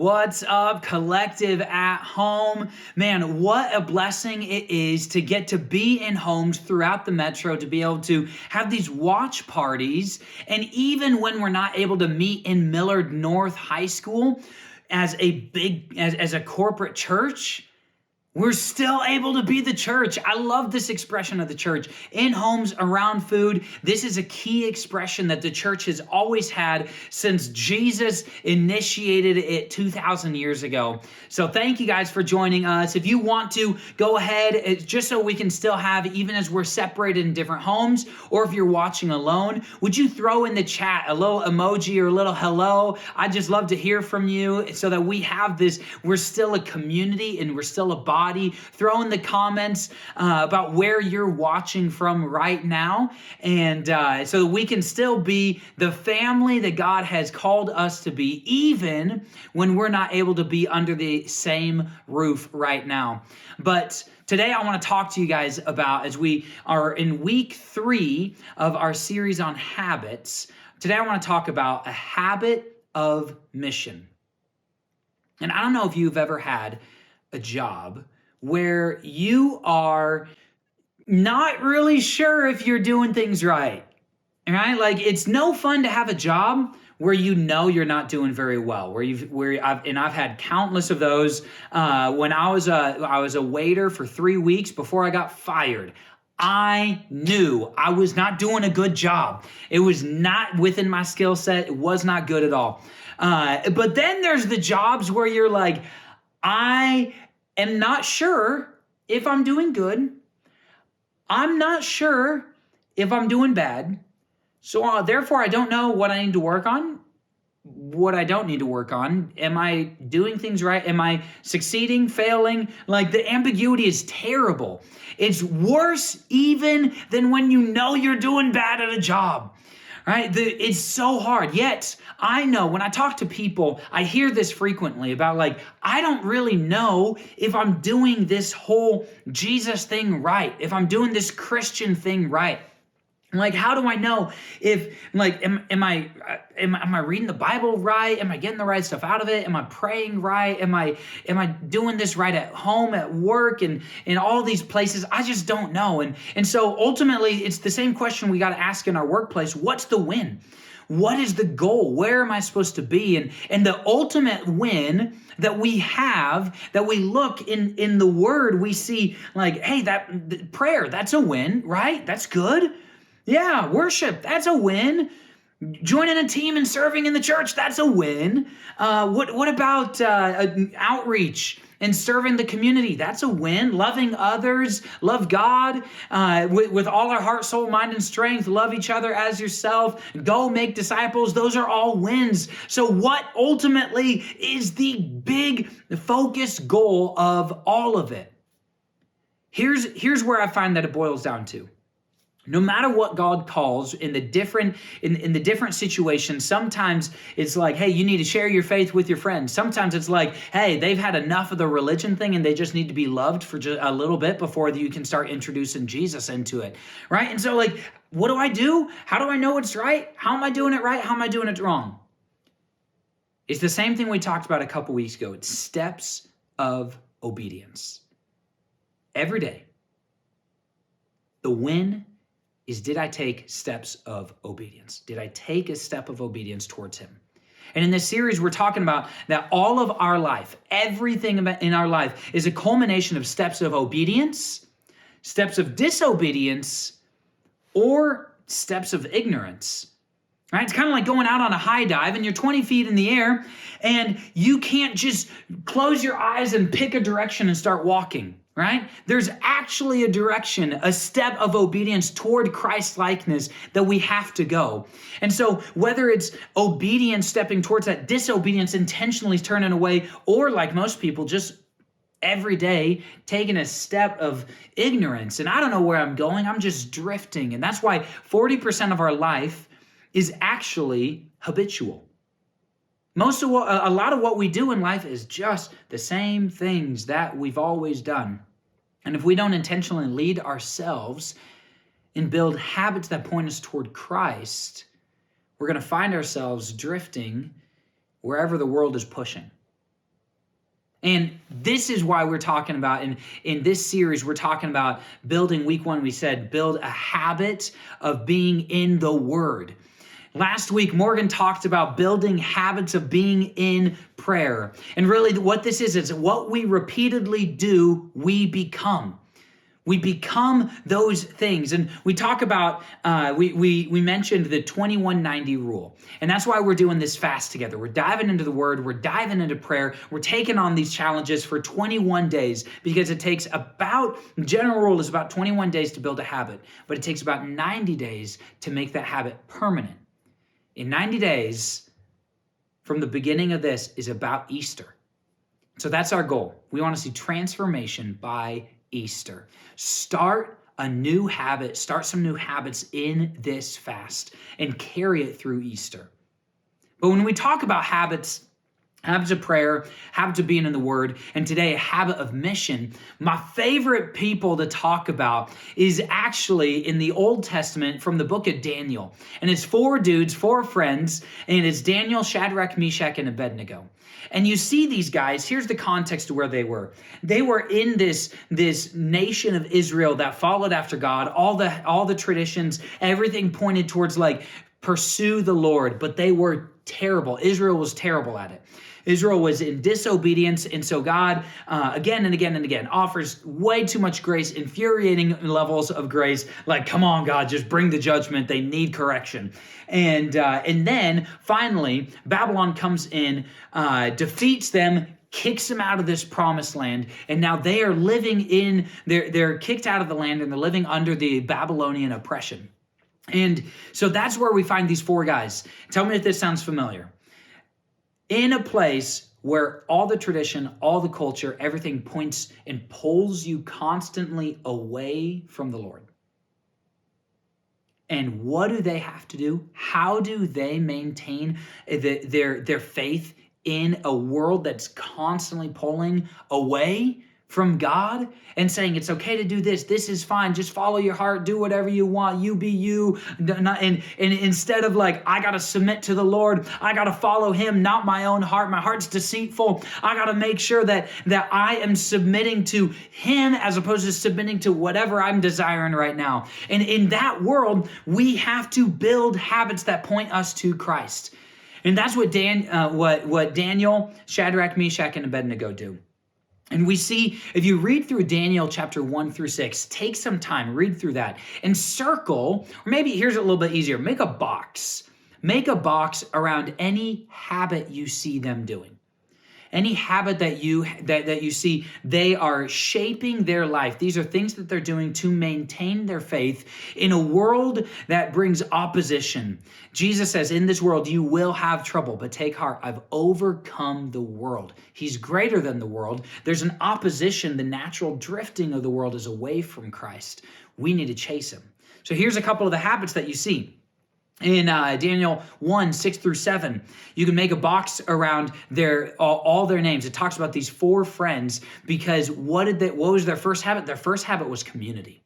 What's up, collective at home? Man, what a blessing it is to get to be in homes throughout the metro, to be able to have these watch parties. And even when we're not able to meet in Millard North High School as a corporate church, we're still able to be the church. I love this expression of the church. In homes, around food. This is a key expression that the church has always had since Jesus initiated it 2,000 years ago. So thank you guys for joining us. If you want to, go ahead, just so we can still have, even as we're separated in different homes, or if you're watching alone, would you throw in the chat a little emoji or a little hello? I'd just love to hear from you so that we have this, we're still a community and we're still a body. Throw in the comments about where you're watching from right now, and so that we can still be the family that God has called us to be, even when we're not able to be under the same roof right now. But today I want to talk to you guys about, as we are in week 3 of our series on habits, today I want to talk about a habit of mission. And I don't know if you've ever had a job where you are not really sure if you're doing things right, right? Like, it's no fun to have a job where you know you're not doing very well. I've had countless of those. When I was a waiter for 3 weeks before I got fired. I knew I was not doing a good job. It was not within my skill set. It was not good at all. But then there's the jobs where you're like, I am not sure if I'm doing good. I'm not sure if I'm doing bad. So therefore, I don't know what I need to work on, what I don't need to work on. Am I doing things right? Am I succeeding, failing? Like, the ambiguity is terrible. It's worse even than when you know you're doing bad at a job. Right? It's so hard. Yet, I know when I talk to people, I hear this frequently about, like, I don't really know if I'm doing this whole Jesus thing right, if I'm doing this Christian thing right. Like, how do I know if, like, am I reading the Bible right? Am I getting the right stuff out of it? Am I praying right? Am I doing this right at home, at work, and in all these places? I just don't know. And so ultimately, it's the same question we got to ask in our workplace. What's the win? What is the goal? Where am I supposed to be? And the ultimate win that we have, that we look in the Word, we see, like, hey, that prayer, that's a win, right? That's good. Yeah, worship, that's a win. Joining a team and serving in the church, that's a win. What about outreach and serving the community? That's a win. Loving others, love God with all our heart, soul, mind, and strength. Love each other as yourself. Go make disciples. Those are all wins. So what ultimately is the big focus goal of all of it? Here's where I find that it boils down to. No matter what God calls in the different situations, sometimes it's like, hey, you need to share your faith with your friends. Sometimes it's like, hey, they've had enough of the religion thing and they just need to be loved for just a little bit before you can start introducing Jesus into it, right? And so, like, what do I do? How do I know it's right? How am I doing it right? How am I doing it wrong? It's the same thing we talked about a couple weeks ago. It's steps of obedience. Every day, the win is, did I take steps of obedience? Did I take a step of obedience towards him? And in this series, we're talking about that all of our life, everything in our life is a culmination of steps of obedience, steps of disobedience, or steps of ignorance. Right? It's kind of like going out on a high dive and you're 20 feet in the air and you can't just close your eyes and pick a direction and start walking. Right? There's actually a direction, a step of obedience toward Christ-likeness that we have to go. And so whether it's obedience stepping towards that, disobedience intentionally turning away, or like most people, just every day taking a step of ignorance. And I don't know where I'm going. I'm just drifting. And that's why 40% of our life is actually habitual. A lot of what we do in life is just the same things that we've always done. And if we don't intentionally lead ourselves and build habits that point us toward Christ, we're going to find ourselves drifting wherever the world is pushing. And this is why we're talking about, in this series, we're talking about building. Week 1, we said, build a habit of being in the Word. Last week, Morgan talked about building habits of being in prayer. And really what this is what we repeatedly do, we become. We become those things. And we talk about, we mentioned the 2190 rule. And that's why we're doing this fast together. We're diving into the Word. We're diving into prayer. We're taking on these challenges for 21 days because it takes general rule is about 21 days to build a habit, but it takes about 90 days to make that habit permanent. In 90 days from the beginning of this is about Easter. So that's our goal. We want to see transformation by Easter. Start a new habit, start some new habits in this fast and carry it through Easter. But when we talk about habits of prayer, habits of being in the Word, and today a habit of mission, my favorite people to talk about is actually in the Old Testament from the book of Daniel. And it's 4 dudes, 4 friends, and it's Daniel, Shadrach, Meshach, and Abednego. And you see these guys, here's the context of where they were. They were in this nation of Israel that followed after God, all the traditions, everything pointed towards pursue the Lord, but they were terrible. Israel was terrible at it. Israel was in disobedience, and so God, again and again and again, offers way too much grace, infuriating levels of grace, come on, God, just bring the judgment. They need correction. And then, finally, Babylon comes in, defeats them, kicks them out of this promised land, and now they are living they're kicked out of the land, and they're living under the Babylonian oppression. And so that's where we find these 4 guys. Tell me if this sounds familiar. In a place where all the tradition, all the culture, everything points and pulls you constantly away from the Lord. And what do they have to do? How do they maintain their faith in a world that's constantly pulling away from God and saying it's okay to do this is fine, just follow your heart, do whatever you want, you be you, and instead of I gotta submit to the Lord, I gotta follow him, not my own heart, my heart's deceitful, I gotta make sure that I am submitting to him as opposed to submitting to whatever I'm desiring right now. And in that world, we have to build habits that point us to Christ. And that's what Daniel, Shadrach, Meshach, and Abednego do. And we see, if you read through Daniel chapter 1 through 6, take some time, read through that, and circle, or maybe here's a little bit easier, make a box. Make a box around any habit you see them doing. Any habit that you see, they are shaping their life. These are things that they're doing to maintain their faith in a world that brings opposition. Jesus says, in this world, you will have trouble, but take heart. I've overcome the world. He's greater than the world. There's an opposition. The natural drifting of the world is away from Christ. We need to chase him. So here's a couple of the habits that you see. In Daniel 1, 6 through 7, you can make a box around all their names. It talks about these 4 friends because what was their first habit? Their first habit was community.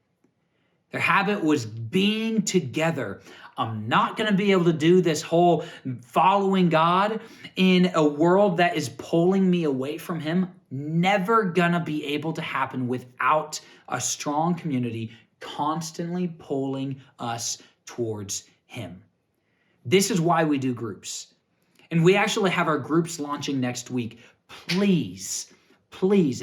Their habit was being together. I'm not going to be able to do this whole following God in a world that is pulling me away from him. Never going to be able to happen without a strong community constantly pulling us towards him. This is why we do groups. And we actually have our groups launching next week. Please,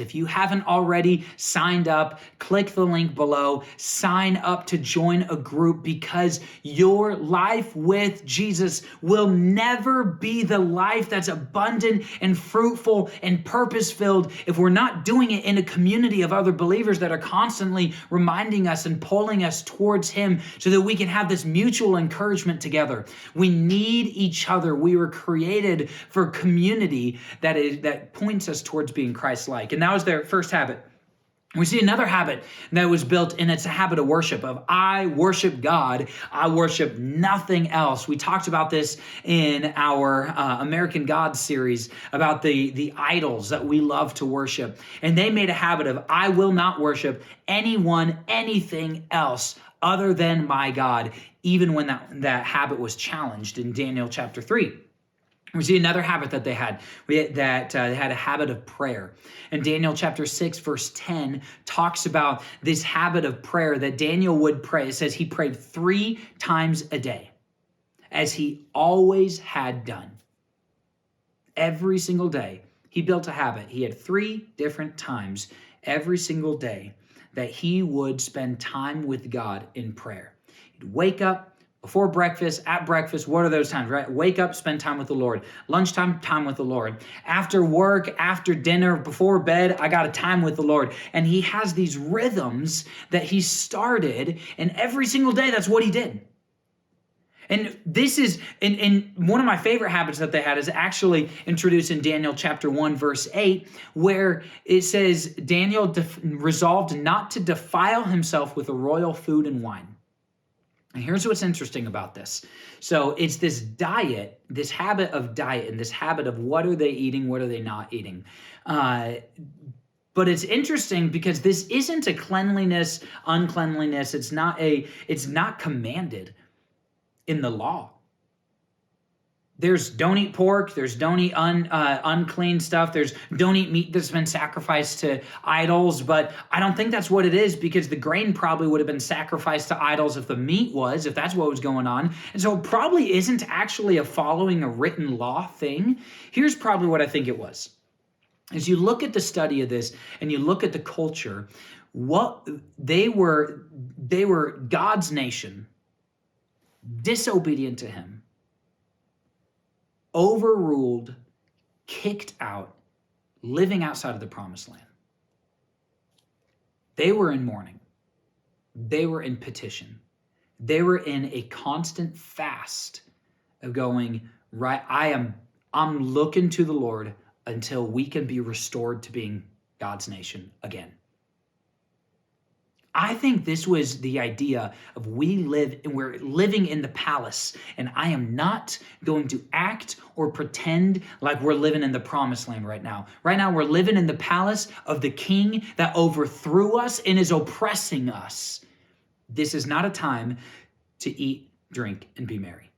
if you haven't already signed up, click the link below, sign up to join a group because your life with Jesus will never be the life that's abundant and fruitful and purpose-filled if we're not doing it in a community of other believers that are constantly reminding us and pulling us towards him so that we can have this mutual encouragement together. We need each other. We were created for community that points us towards being Christ-like. And that was their first habit. We see another habit that was built, and it's a habit of worship, of I worship God, I worship nothing else. We talked about this in our American Gods series about the idols that we love to worship. And they made a habit of I will not worship anyone, anything else other than my God, even when that habit was challenged in Daniel chapter 3. We see another habit that they had. They had a habit of prayer. And Daniel chapter 6, verse 10 talks about this habit of prayer that Daniel would pray. It says he prayed 3 times a day, as he always had done. Every single day, he built a habit. He had 3 different times every single day that he would spend time with God in prayer. He'd wake up, before breakfast, at breakfast, what are those times, right? Wake up, spend time with the Lord. Lunchtime, time with the Lord. After work, after dinner, before bed, I got a time with the Lord. And he has these rhythms that he started, and every single day, that's what he did. And this is, and one of my favorite habits that they had is actually introduced in Daniel chapter 1, verse 8, where it says, Daniel resolved not to defile himself with the royal food and wine. And here's what's interesting about this. So it's this diet, this habit of diet, and this habit of what are they eating, what are they not eating. But it's interesting because this isn't a cleanliness, uncleanliness. It's not commanded in the law. There's don't eat pork, there's don't eat unclean stuff, there's don't eat meat that's been sacrificed to idols, but I don't think that's what it is, because the grain probably would have been sacrificed to idols if the meat was, if that's what was going on. And so it probably isn't actually a following a written law thing. Here's probably what I think it was. As you look at the study of this and you look at the culture, what they were God's nation, disobedient to him, overruled, kicked out, living outside of the promised land. They were in mourning. They were in petition. They were in a constant fast of going, right, I'm looking to the Lord until we can be restored to being God's nation again. I think this was the idea of we're living in the palace, and I am not going to act or pretend like we're living in the promised land right now. Right now, we're living in the palace of the king that overthrew us and is oppressing us. This is not a time to eat, drink, and be merry.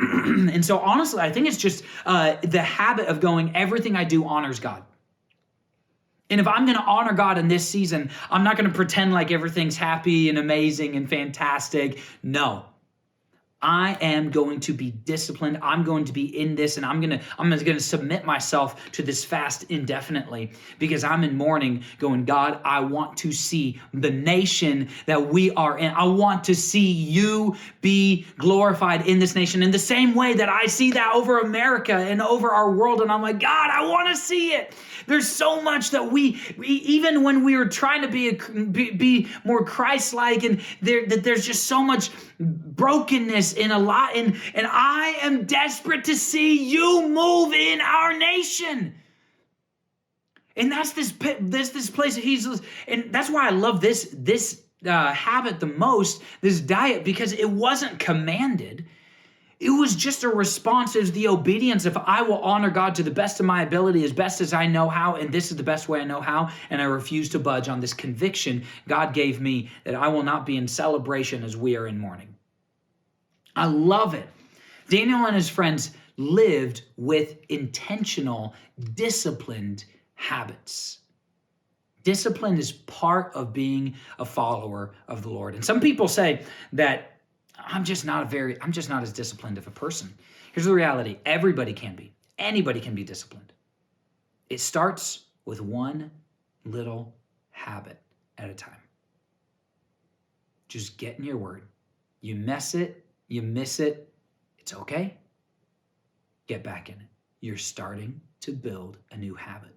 And so honestly, I think it's just the habit of going, everything I do honors God. And if I'm going to honor God in this season, I'm not going to pretend like everything's happy and amazing and fantastic. No. I am going to be disciplined. I'm going to be in this, and I'm going to submit myself to this fast indefinitely, because I'm in mourning going, God, I want to see the nation that we are in. I want to see you be glorified in this nation in the same way that I see that over America and over our world. And I'm like, God, I want to see it. There's so much that we even when we were trying to be more Christ-like, and there's just so much brokenness in a lot, and I am desperate to see you move in our nation. And that's this place that he's, and that's why I love this habit the most, this diet, because it wasn't commanded. It was just a response. It was the obedience of, I will honor God to the best of my ability, as best as I know how, and this is the best way I know how, and I refuse to budge on this conviction God gave me that I will not be in celebration as we are in mourning. I love it. Daniel and his friends lived with intentional, disciplined habits. Discipline is part of being a follower of the Lord. And some people say that I'm just not as disciplined of a person. Here's the reality. Everybody can be. Anybody can be disciplined. It starts with one little habit at a time. Just get in your word. You mess it, you miss it, it's okay. Get back in it. You're starting to build a new habit.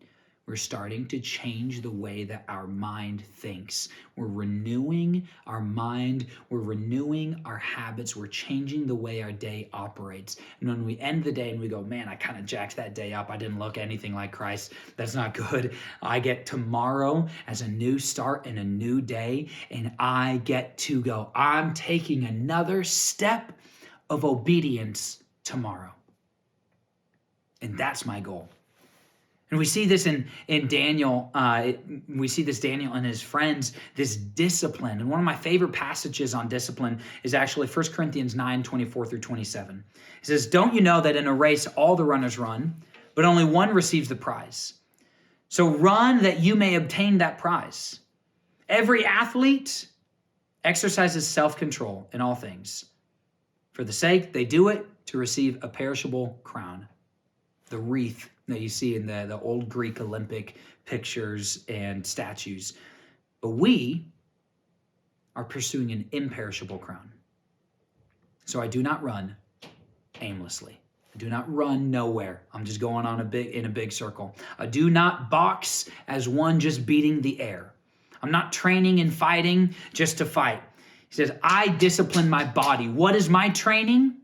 We're starting to change the way that our mind thinks. We're renewing our mind. We're renewing our habits. We're changing the way our day operates. And when we end the day and we go, man, I kind of jacked that day up. I didn't look anything like Christ. That's not good. I get tomorrow as a new start and a new day, and I get to go, I'm taking another step of obedience tomorrow. And that's my goal. And we see this in Daniel. We see this Daniel and his friends, this discipline. And one of my favorite passages on discipline is actually 1 Corinthians 9:24-27. It says, "Don't you know that in a race all the runners run, but only one receives the prize? So run that you may obtain that prize. Every athlete exercises self-control in all things. For the sake they do it to receive a perishable crown," the wreath that you see in the old Greek Olympic pictures and statues. "But we are pursuing an imperishable crown. So I do not run aimlessly. I do not run nowhere. I'm just going on in a big circle. I do not box as one just beating the air. I'm not training and fighting just to fight." He says, "I discipline my body." What is my training?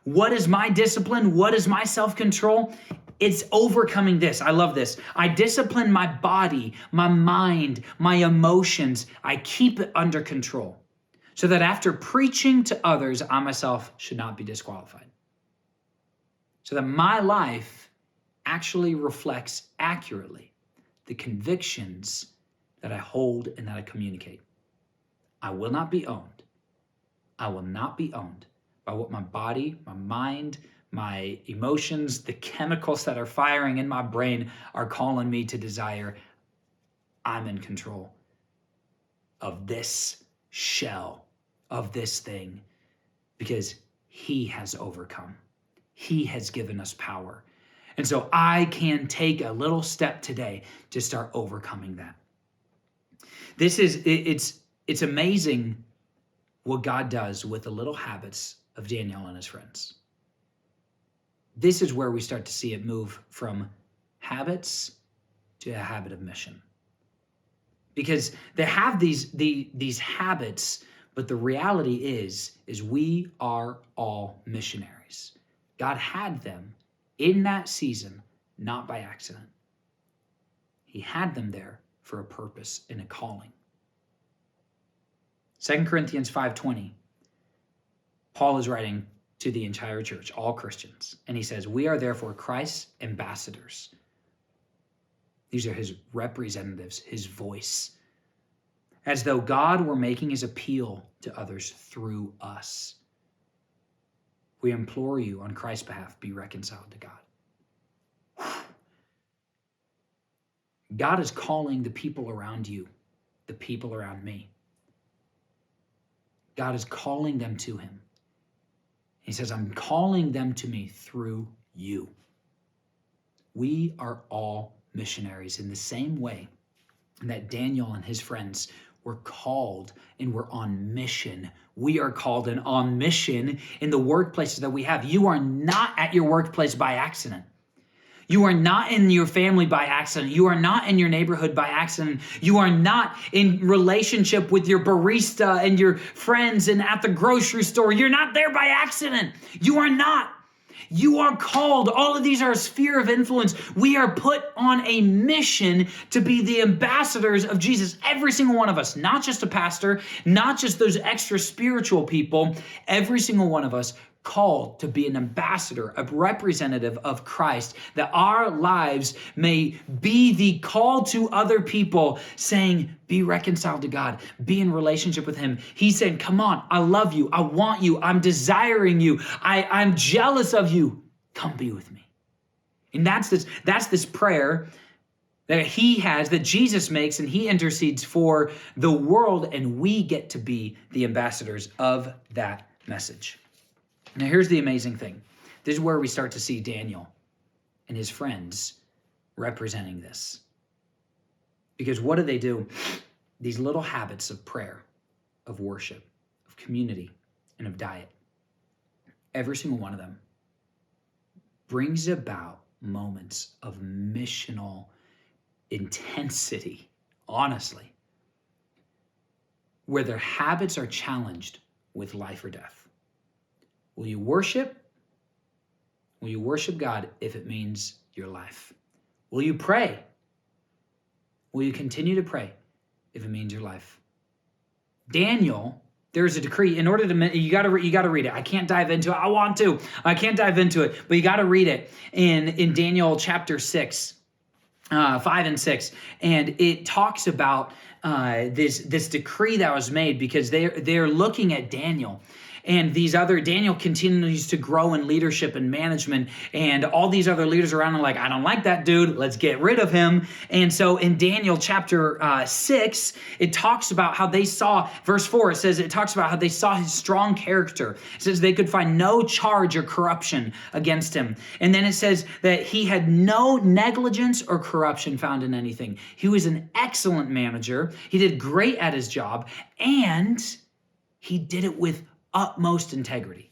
What is my discipline? What is my self-control? It's overcoming this. I love this. "I discipline my body, my mind, my emotions. I keep it under control so that after preaching to others, I myself should not be disqualified." So that my life actually reflects accurately the convictions that I hold and that I communicate. I will not be owned. I will not be owned by what my body, my mind, my emotions, the chemicals that are firing in my brain are calling me to desire. I'm in control of this shell, of this thing, because he has overcome. He has given us power. And so I can take a little step today to start overcoming that. It's amazing what God does with the little habits of Daniel and his friends. This is where we start to see it move from habits to a habit of mission. Because they have these habits, but the reality is we are all missionaries. God had them in that season, not by accident. He had them there for a purpose and a calling. 2 Corinthians 5:20, Paul is writing to the entire church, all Christians. And he says, "We are therefore Christ's ambassadors." These are his representatives, his voice. "As though God were making his appeal to others through us. We implore you on Christ's behalf, be reconciled to God." God is calling the people around you, the people around me. God is calling them to him. He says, "I'm calling them to me through you." We are all missionaries in the same way that Daniel and his friends were called and were on mission. We are called and on mission in the workplaces that we have. You are not at your workplace by accident. You are not in your family by accident. You are not in your neighborhood by accident. You are not in relationship with your barista and your friends and at the grocery store. You're not there by accident. You are not. You are called. All of these are a sphere of influence. We are put on a mission to be the ambassadors of Jesus. Every single one of us, not just a pastor, not just those extra spiritual people, every single one of us called to be an ambassador, a representative of Christ, that our lives may be the call to other people saying, be reconciled to God, be in relationship with him. He said, come on, I love you, I want you, I'm desiring you, I'm jealous of you, come be with me. And that's this prayer that he has, that Jesus makes, and he intercedes for the world, and we get to be the ambassadors of that message. Now, here's the amazing thing. This is where we start to see Daniel and his friends representing this. Because what do? These little habits of prayer, of worship, of community, and of diet, every single one of them brings about moments of missional intensity, honestly, where their habits are challenged with life or death. Will you worship? Will you worship God if it means your life? Will you pray? Will you continue to pray if it means your life? Daniel, there's a decree. In order to, you got to read it. I can't dive into it. I want to. I can't dive into it, but you got to read it in Daniel chapter 6. 5 and 6, and it talks about this decree that was made because they're looking at Daniel. And Daniel continues to grow in leadership and management, and all these other leaders around are like, I don't like that dude, let's get rid of him. And so in Daniel chapter 6, it talks about how they saw, verse 4, it talks about how they saw his strong character. It says they could find no charge or corruption against him. And then it says that he had no negligence or corruption found in anything. He was an excellent manager. He did great at his job, and he did it with utmost integrity.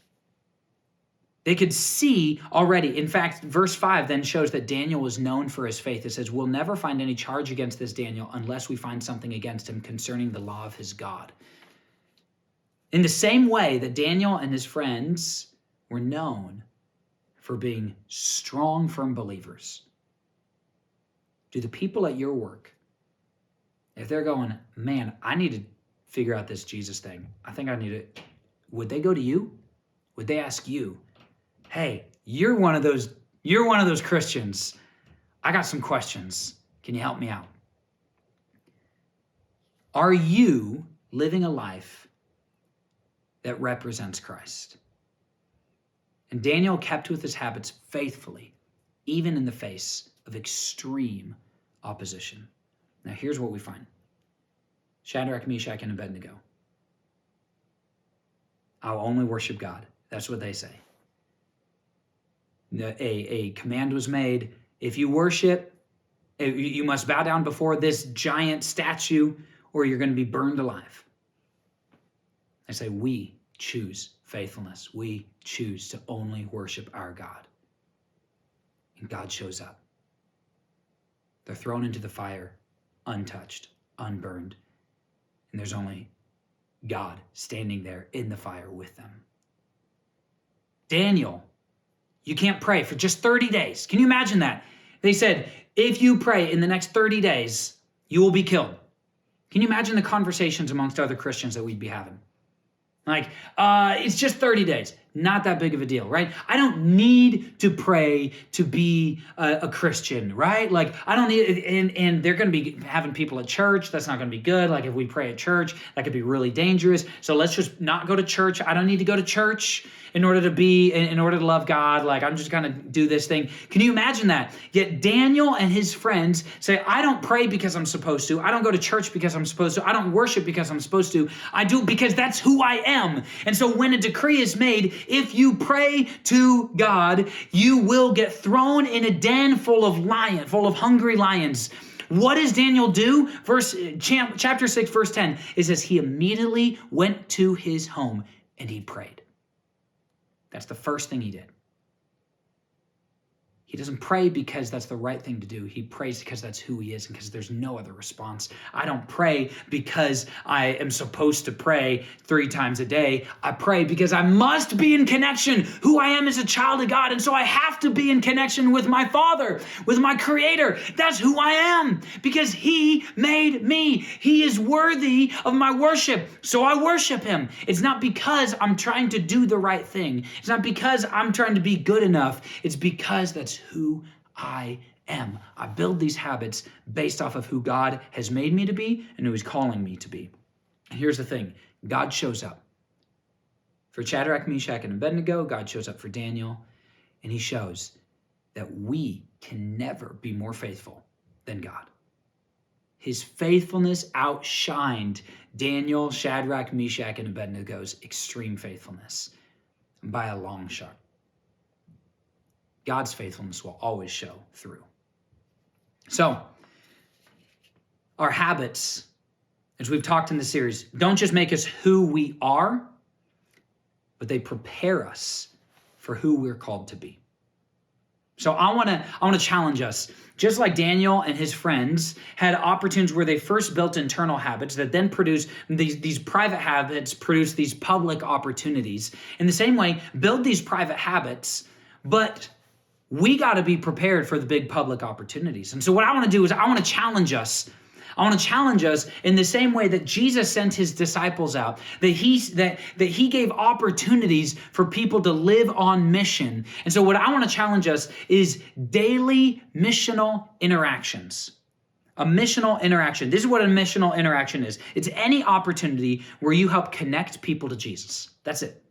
They could see already. In fact, verse 5 then shows that Daniel was known for his faith. It says, we'll never find any charge against this Daniel unless we find something against him concerning the law of his God. In the same way that Daniel and his friends were known for being strong, firm believers, do the people at your work, if they're going, man, I need to figure out this Jesus thing, I think I need it, would they go to you? Would they ask you, hey, you're one of those Christians. I got some questions. Can you help me out? Are you living a life that represents Christ? And Daniel kept with his habits faithfully, even in the face of extreme opposition. Now here's what we find. Shadrach, Meshach, and Abednego. I'll only worship God. That's what they say. A command was made. If you worship, you must bow down before this giant statue or you're going to be burned alive. I say we choose faithfulness. We choose to only worship our God. And God shows up. They're thrown into the fire, untouched, unburned. And there's only God standing there in the fire with them. Daniel, you can't pray for just 30 days. Can you imagine that? They said, if you pray in the next 30 days, you will be killed. Can you imagine the conversations amongst other Christians that we'd be having? Like, it's just 30 days. Not that big of a deal, right? I don't need to pray to be a Christian, right? Like, I don't need, and they're going to be having people at church. That's not going to be good. Like, if we pray at church, that could be really dangerous. So let's just not go to church. I don't need to go to church in order to love God. Like, I'm just going to do this thing. Can you imagine that? Yet Daniel and his friends say, I don't pray because I'm supposed to. I don't go to church because I'm supposed to. I don't worship because I'm supposed to. I do it because that's who I am. And so when a decree is made, if you pray to God, you will get thrown in a den full of hungry lions. What does Daniel do? Chapter 6, verse 10, it says he immediately went to his home and he prayed. That's the first thing he did. He doesn't pray because that's the right thing to do. He prays because that's who he is and because there's no other response. I don't pray because I am supposed to pray 3 times a day. I pray because I must be in connection who I am as a child of God. And so I have to be in connection with my Father, with my Creator. That's who I am because he made me. He is worthy of my worship. So I worship him. It's not because I'm trying to do the right thing. It's not because I'm trying to be good enough. It's because that's who I am. I build these habits based off of who God has made me to be and who he's calling me to be. And here's the thing. God shows up. For Shadrach, Meshach, and Abednego, God shows up for Daniel, and he shows that we can never be more faithful than God. His faithfulness outshined Daniel, Shadrach, Meshach, and Abednego's extreme faithfulness by a long shot. God's faithfulness will always show through. So, our habits, as we've talked in the series, don't just make us who we are, but they prepare us for who we're called to be. So I want to challenge us. Just like Daniel and his friends had opportunities where they first built internal habits that then produce these private habits, produce these public opportunities. In the same way, build these private habits, but we got to be prepared for the big public opportunities. And so what I want to do is I want to challenge us. I want to challenge us in the same way that Jesus sent his disciples out, that he gave opportunities for people to live on mission. And so what I want to challenge us is daily missional interactions. A missional interaction. This is what a missional interaction is. It's any opportunity where you help connect people to Jesus. That's it.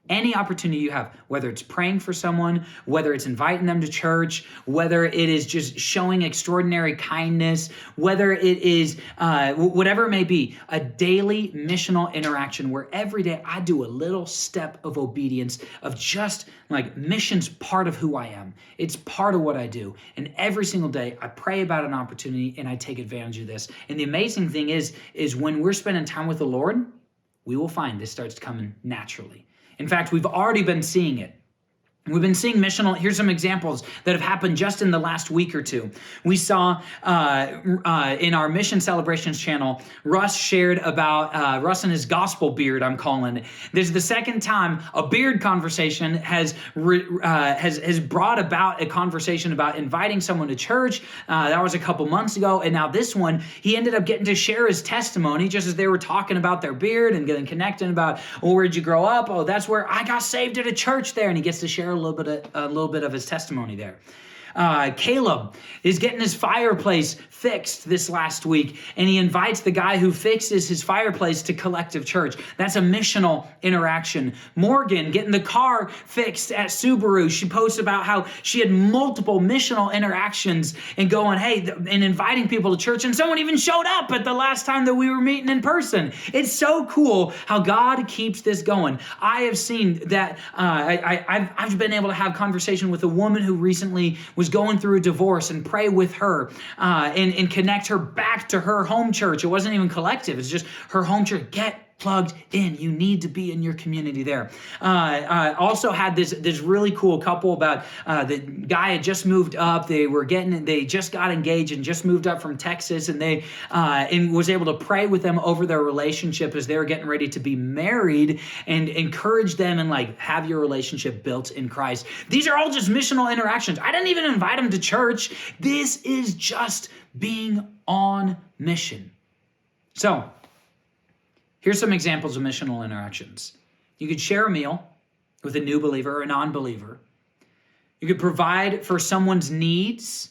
Any opportunity you have, whether it's praying for someone, whether it's inviting them to church, whether it is just showing extraordinary kindness, whether it is whatever it may be, a daily missional interaction where every day I do a little step of obedience of just like mission's part of who I am. It's part of what I do. And every single day I pray about an opportunity and I take advantage of this. And the amazing thing is when we're spending time with the Lord, we will find this starts coming naturally. In fact, we've already been seeing it. We've been seeing missional, here's some examples that have happened just in the last week or two. We saw in our Mission Celebrations channel, Russ shared about Russ and his gospel beard, I'm calling it. This is the second time a beard conversation has brought about a conversation about inviting someone to church. That was a couple months ago. And now this one, he ended up getting to share his testimony just as they were talking about their beard and getting connected about, well, where'd you grow up? Oh, that's where I got saved at a church there. And he gets to share a little bit of his testimony there. Caleb is getting his fireplace fixed this last week, and he invites the guy who fixes his fireplace to Collective Church. That's a missional interaction. Morgan getting the car fixed at Subaru. She posts about how she had multiple missional interactions and going, hey, and inviting people to church, and someone even showed up at the last time that we were meeting in person. It's so cool how God keeps this going. I have seen that I've been able to have conversation with a woman who recently was going through a divorce and pray with her and connect her back to her home church. It wasn't even Collective. It's just her home church. Get plugged in. You need to be in your community there. Also had this really cool couple about the guy had just moved up. They just got engaged and just moved up from Texas, and they and was able to pray with them over their relationship as they were getting ready to be married and encourage them and like have your relationship built in Christ. These are all just missional interactions. I didn't even invite them to church. This is just being on mission. So, here's some examples of missional interactions. You could share a meal with a new believer or a non-believer. You could provide for someone's needs.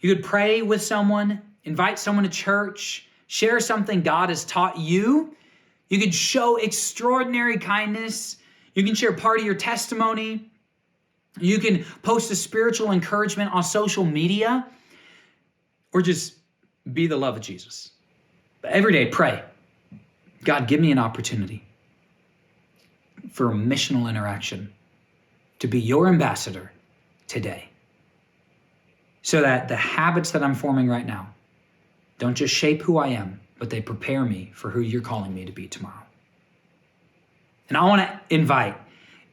You could pray with someone, invite someone to church, share something God has taught you. You could show extraordinary kindness. You can share part of your testimony. You can post a spiritual encouragement on social media, or just be the love of Jesus. But every day, pray. God, give me an opportunity for a missional interaction to be your ambassador today, so that the habits that I'm forming right now don't just shape who I am, but they prepare me for who you're calling me to be tomorrow. And I want to invite,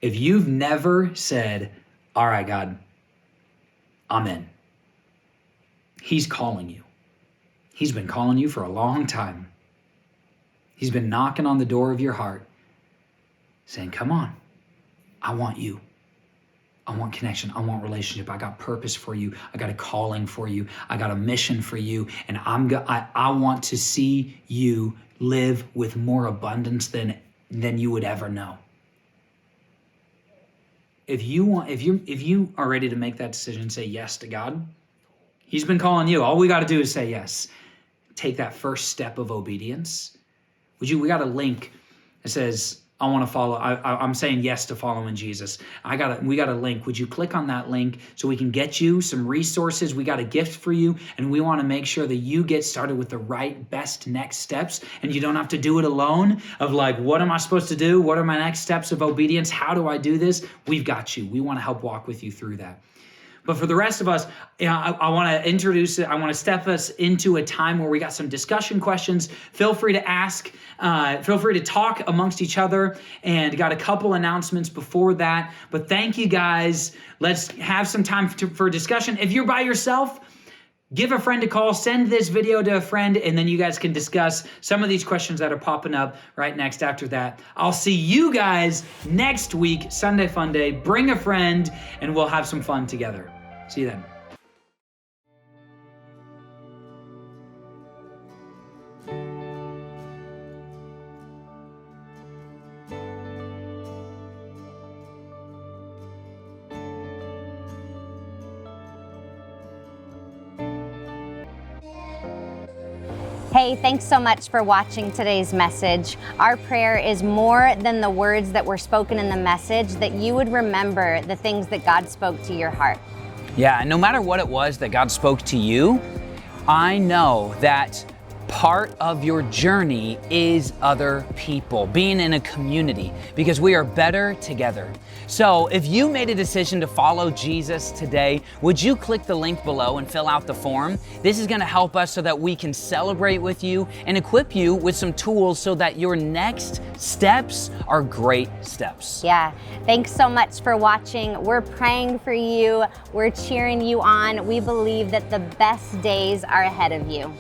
if you've never said, all right, God, I'm in. He's calling you. He's been calling you for a long time. He's been knocking on the door of your heart, saying, come on, I want you. I want connection. I want relationship. I got purpose for you. I got a calling for you. I got a mission for you. And I want to see you live with more abundance than you would ever know. If you are ready to make that decision, say yes to God, He's been calling you. All we got to do is say yes. Take that first step of obedience. We got a link that says, I want to follow. I'm saying yes to following Jesus. We got a link. Would you click on that link so we can get you some resources? We got a gift for you, and we want to make sure that you get started with the right, best next steps, and you don't have to do it alone of like, what am I supposed to do? What are my next steps of obedience? How do I do this? We've got you. We want to help walk with you through that. But for the rest of us, I want to introduce it. I want to step us into a time where we got some discussion questions. Feel free to ask. Feel free to talk amongst each other. And got a couple announcements before that. But thank you guys. Let's have some time for discussion. If you're by yourself, give a friend a call. Send this video to a friend. And then you guys can discuss some of these questions that are popping up right next after that. I'll see you guys next week, Sunday Fun Day. Bring a friend and we'll have some fun together. See you then. Hey, thanks so much for watching today's message. Our prayer is more than the words that were spoken in the message, that you would remember the things that God spoke to your heart. Yeah, and no matter what it was that God spoke to you, I know that part of your journey is other people, being in a community, because we are better together. So if you made a decision to follow Jesus today, would you click the link below and fill out the form? This is going to help us so that we can celebrate with you and equip you with some tools so that your next steps are great steps. Yeah, thanks so much for watching. We're praying for you. We're cheering you on. We believe that the best days are ahead of you.